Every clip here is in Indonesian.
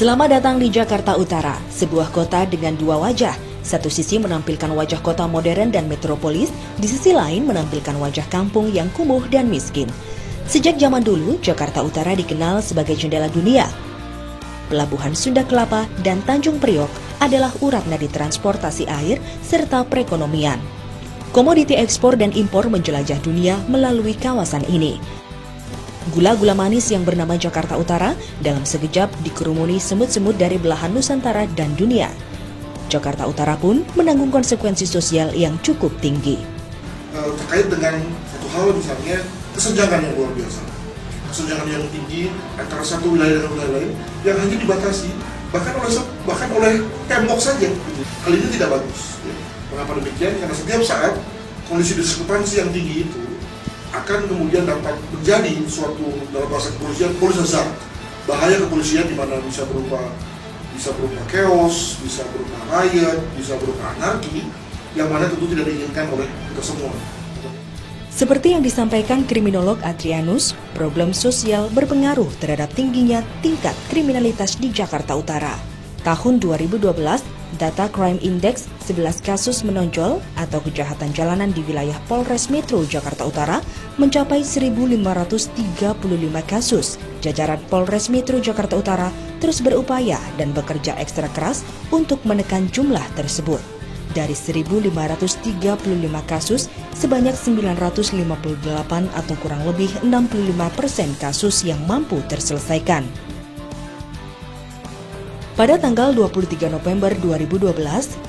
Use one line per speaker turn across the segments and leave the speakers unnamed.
Selamat datang di Jakarta Utara, sebuah kota dengan dua wajah. Satu sisi menampilkan wajah kota modern dan metropolis, di sisi lain menampilkan wajah kampung yang kumuh dan miskin. Sejak zaman dulu, Jakarta Utara dikenal sebagai jendela dunia. Pelabuhan Sunda Kelapa dan Tanjung Priok adalah urat nadi transportasi air serta perekonomian. Komoditi ekspor dan impor menjelajah dunia melalui kawasan ini. Gula-gula manis yang bernama Jakarta Utara dalam sekejap dikerumuni semut-semut dari belahan Nusantara dan dunia. Jakarta Utara pun menanggung konsekuensi sosial yang cukup tinggi.
Terkait dengan satu hal misalnya kesenjangan yang luar biasa. Kesenjangan yang tinggi antara satu wilayah dengan wilayah lain yang hanya dibatasi bahkan oleh tembok saja. Hal ini tidak bagus. Mengapa demikian? Karena setiap saat kondisi diskrepansi yang tinggi itu akan kemudian dapat menjadi suatu dalam bahasa kepolisian politisasi. Bahaya kepolisian di mana bisa berupa chaos, bisa berupa riot, bisa berupa anarki, yang mana tentu tidak diinginkan oleh kita semua.
Seperti yang disampaikan kriminolog Adrianus, problem sosial berpengaruh terhadap tingginya tingkat kriminalitas di Jakarta Utara. Tahun 2012, data Crime Index 11 kasus menonjol atau kejahatan jalanan di wilayah Polres Metro Jakarta Utara mencapai 1.535 kasus. Jajaran Polres Metro Jakarta Utara terus berupaya dan bekerja ekstra keras untuk menekan jumlah tersebut. Dari 1.535 kasus, sebanyak 958 atau kurang lebih 65% kasus yang mampu terselesaikan. Pada tanggal 23 November 2012,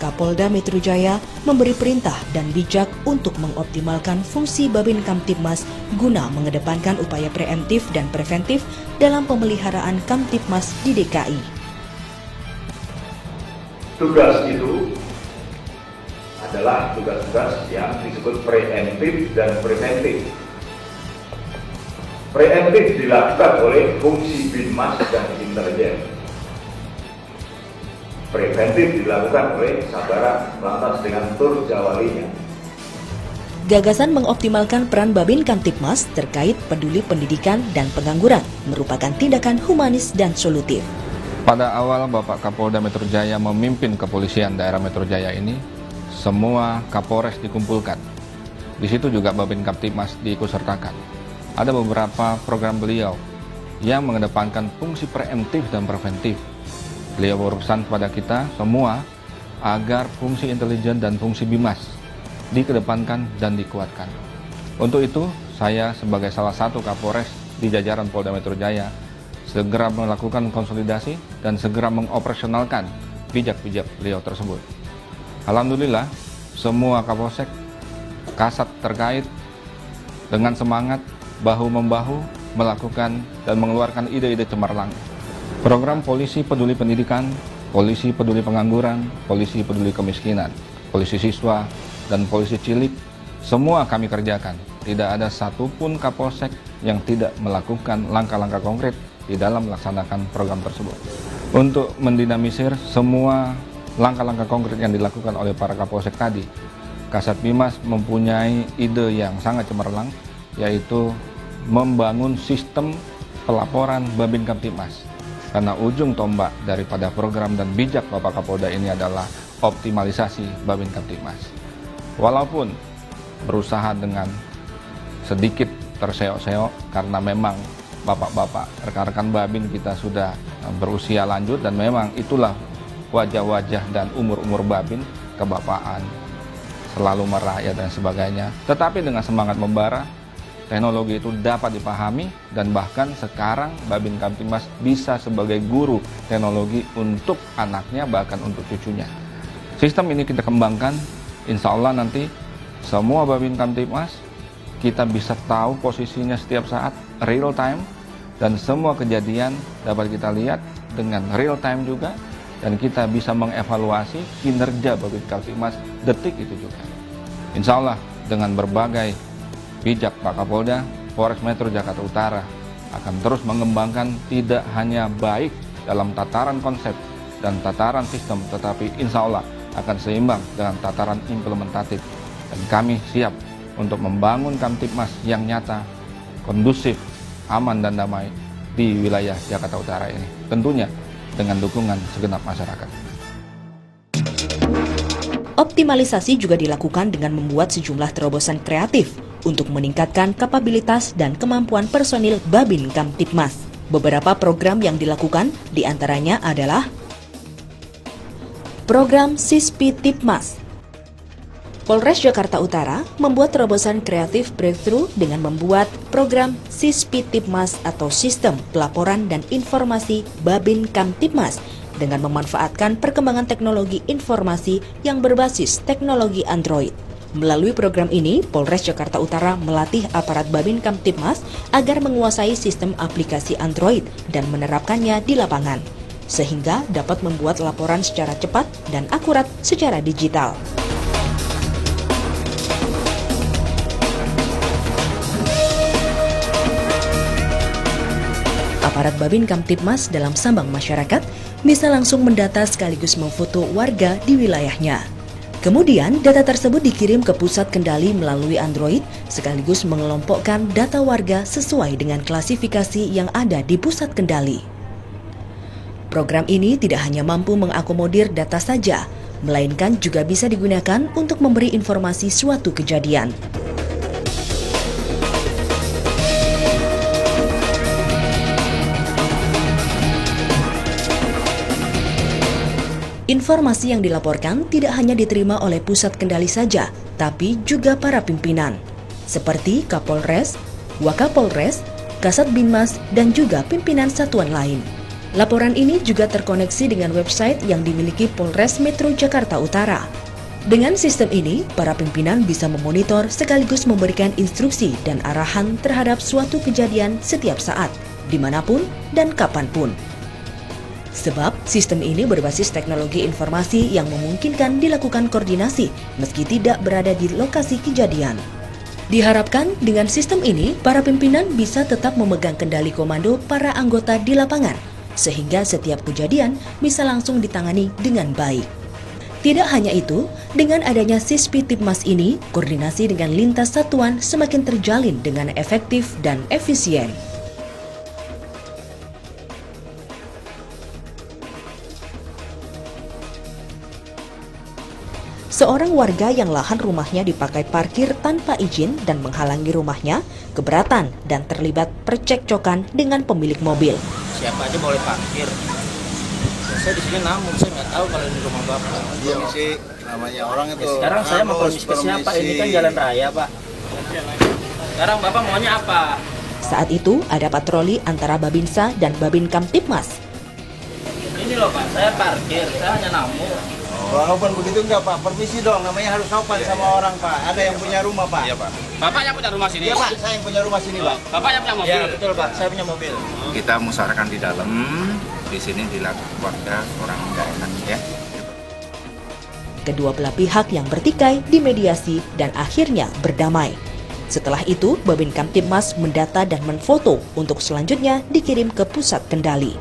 Kapolda Metro Jaya memberi perintah dan bijak untuk mengoptimalkan fungsi Babin Kamtibmas guna mengedepankan upaya preemptif dan preventif dalam pemeliharaan Kamtibmas di DKI.
Tugas itu adalah tugas-tugas yang disebut preemptif dan preventif. Preemptif dilakukan oleh fungsi Binmas dan intelijen. Preventif dilakukan oleh Sabara lantas dengan tur jawalinya.
Gagasan mengoptimalkan peran Babin Kamtibmas terkait peduli pendidikan dan pengangguran merupakan tindakan humanis dan solutif.
Pada awal Bapak Kapolda Metro Jaya memimpin kepolisian daerah Metro Jaya ini, semua Kapolres dikumpulkan. Di situ juga Babin Kamtibmas diikutsertakan. Ada beberapa program beliau yang mengedepankan fungsi preemptif dan preventif. Beliau berurusan kepada kita semua agar fungsi intelijen dan fungsi Bimas dikedepankan dan dikuatkan. Untuk itu, saya sebagai salah satu Kapolres di jajaran Polda Metro Jaya segera melakukan konsolidasi dan segera mengoperasionalkan bijak-bijak beliau tersebut. Alhamdulillah, semua Kapolsek, Kasat terkait dengan semangat bahu-membahu melakukan dan mengeluarkan ide-ide cemerlang. Program Polisi Peduli Pendidikan, Polisi Peduli Pengangguran, Polisi Peduli Kemiskinan, Polisi Siswa, dan Polisi Cilik, semua kami kerjakan. Tidak ada satupun Kapolsek yang tidak melakukan langkah-langkah konkret di dalam melaksanakan program tersebut. Untuk mendinamisir semua langkah-langkah konkret yang dilakukan oleh para Kapolsek tadi, Kasat Bimas mempunyai ide yang sangat cemerlang, yaitu membangun sistem pelaporan Babin Kamtibmas. Karena ujung tombak daripada program dan bijak Bapak Kapolda ini adalah optimalisasi Babin Kamtibmas. Walaupun berusaha dengan sedikit terseok-seok karena memang bapak-bapak rekan-rekan Babin kita sudah berusia lanjut dan memang itulah wajah-wajah dan umur-umur Babin, kebapaan, selalu merakyat dan sebagainya. Tetapi dengan semangat membara, teknologi itu dapat dipahami dan bahkan sekarang Babin Kamtibmas bisa sebagai guru teknologi untuk anaknya bahkan untuk cucunya. Sistem ini kita kembangkan, insya Allah nanti semua Babin Kamtibmas kita bisa tahu posisinya setiap saat, real time, dan semua kejadian dapat kita lihat dengan real time juga, dan kita bisa mengevaluasi kinerja Babin Kamtibmas detik itu juga. Insya Allah dengan berbagai bijak Pak Kapolda, Polres Metro Jakarta Utara akan terus mengembangkan tidak hanya baik dalam tataran konsep dan tataran sistem, tetapi insya Allah akan seimbang dengan tataran implementatif. Dan kami siap untuk membangun Kamtibmas yang nyata, kondusif, aman dan damai di wilayah Jakarta Utara ini. Tentunya dengan dukungan segenap masyarakat.
Optimalisasi juga dilakukan dengan membuat sejumlah terobosan kreatif untuk meningkatkan kapabilitas dan kemampuan personil Babin Kamtibmas. Beberapa program yang dilakukan diantaranya adalah program Sispi Tipmas. Polres Jakarta Utara membuat terobosan kreatif breakthrough dengan membuat program Sispi Tipmas atau Sistem Pelaporan dan Informasi Babin Kamtibmas dengan memanfaatkan perkembangan teknologi informasi yang berbasis teknologi Android. Melalui program ini, Polres Jakarta Utara melatih aparat Babin Kamtibmas agar menguasai sistem aplikasi Android dan menerapkannya di lapangan, sehingga dapat membuat laporan secara cepat dan akurat secara digital. Aparat Babin Kamtibmas dalam sambang masyarakat bisa langsung mendata sekaligus memfoto warga di wilayahnya. Kemudian, data tersebut dikirim ke pusat kendali melalui Android sekaligus mengelompokkan data warga sesuai dengan klasifikasi yang ada di pusat kendali. Program ini tidak hanya mampu mengakomodir data saja, melainkan juga bisa digunakan untuk memberi informasi suatu kejadian. Informasi yang dilaporkan tidak hanya diterima oleh pusat kendali saja, tapi juga para pimpinan, seperti Kapolres, Wakapolres, Kasat Binmas, dan juga pimpinan satuan lain. Laporan ini juga terkoneksi dengan website yang dimiliki Polres Metro Jakarta Utara. Dengan sistem ini, para pimpinan bisa memonitor sekaligus memberikan instruksi dan arahan terhadap suatu kejadian setiap saat, dimanapun dan kapanpun. Sebab sistem ini berbasis teknologi informasi yang memungkinkan dilakukan koordinasi meski tidak berada di lokasi kejadian. Diharapkan dengan sistem ini, para pimpinan bisa tetap memegang kendali komando para anggota di lapangan, sehingga setiap kejadian bisa langsung ditangani dengan baik. Tidak hanya itu, dengan adanya Sispi Tipmas ini, koordinasi dengan lintas satuan semakin terjalin dengan efektif dan efisien. Seorang warga yang lahan rumahnya dipakai parkir tanpa izin dan menghalangi rumahnya keberatan dan terlibat percekcokan dengan pemilik mobil.
Siapa aja boleh parkir. Saya di sini namun saya nggak tahu kalau ini rumah bapak.
Iya sih, namanya orang itu.
Sekarang saya mau permisi ke siapa? Ini kan jalan raya, Pak. Sekarang bapak maunya apa?
Saat itu ada patroli antara Babinsa dan Babin Kamtibmas.
Ini loh Pak, saya parkir, saya hanya namu.
Walaupun begitu enggak Pak, permisi dong, namanya harus sopan sama orang Pak. Ada yang punya rumah Pak.
Iya Pak. Bapak yang punya rumah sini?
Iya Pak, saya yang punya rumah sini Pak.
Bapak yang punya mobil? Iya betul Pak, saya punya mobil.
Kita musyawarahkan di dalam, di sini dilakukan warga orang nggak enak ya.
Kedua belah pihak yang bertikai dimediasi dan akhirnya berdamai. Setelah itu, Babin Kamtibmas mendata dan menfoto untuk selanjutnya dikirim ke pusat kendali.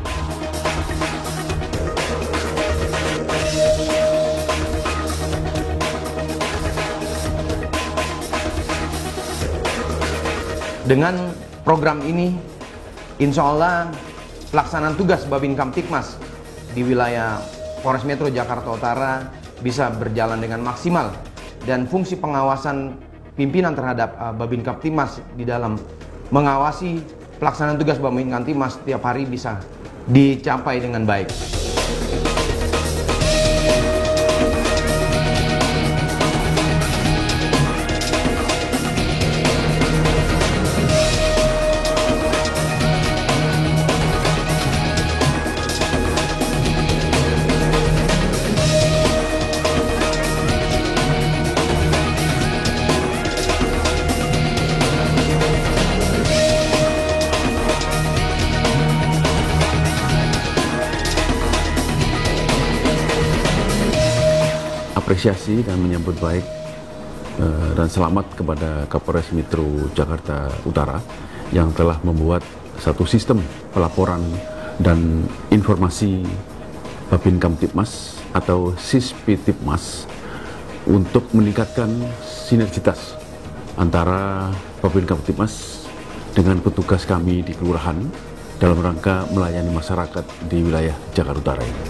Dengan program ini, insya Allah pelaksanaan tugas Babin Kamtibmas di wilayah Polres Metro Jakarta Utara bisa berjalan dengan maksimal dan fungsi pengawasan pimpinan terhadap Babin Kamtibmas di dalam mengawasi pelaksanaan tugas Babin Kamtibmas setiap hari bisa dicapai dengan baik.
Apresiasi dan menyambut baik dan selamat kepada Kapolres Metro Jakarta Utara yang telah membuat satu sistem pelaporan dan informasi Babin Kamtibmas atau Sispi Tipmas untuk meningkatkan sinergitas antara Babin Kamtibmas dengan petugas kami di kelurahan dalam rangka melayani masyarakat di wilayah Jakarta Utara ini.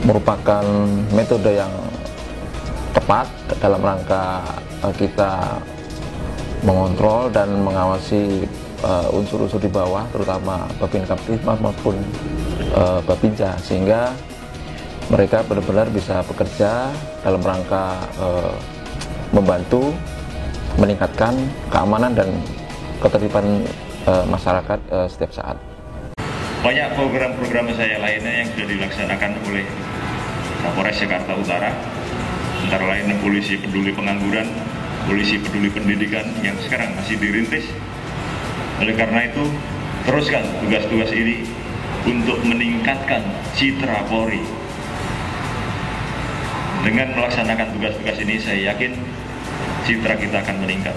Merupakan metode yang tepat dalam rangka kita mengontrol dan mengawasi unsur-unsur di bawah, terutama Babin Kamtipmas maupun Babinsa, sehingga mereka benar-benar bisa bekerja dalam rangka membantu meningkatkan keamanan dan ketertiban masyarakat setiap saat.
Banyak program-program saya lainnya yang sudah dilaksanakan oleh Kapolres Jakarta Utara, antara lain polisi peduli pengangguran, polisi peduli pendidikan yang sekarang masih dirintis. Oleh karena itu, teruskan tugas-tugas ini untuk meningkatkan citra Polri. Dengan melaksanakan tugas-tugas ini, saya yakin citra kita akan meningkat.